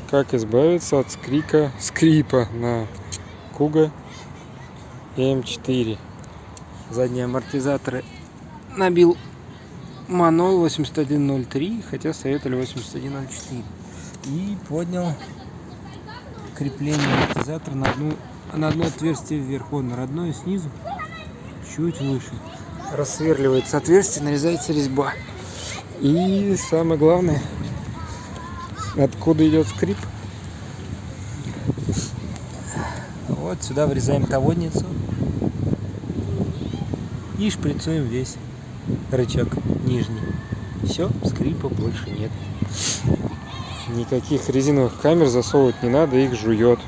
Как избавиться от скрипа на Kuga М4. Задние амортизаторы набил мануал 8103, хотя советовали 8104. И поднял крепление амортизатора на одно отверстие вверх. Вон на родное снизу, чуть выше. Рассверливается отверстие, нарезается резьба. И самое главное, откуда идет скрип. Вот сюда врезаем таводницу и шприцуем весь рычаг нижний. Все, скрипа больше нет. Никаких резиновых камер засовывать не надо, их жует.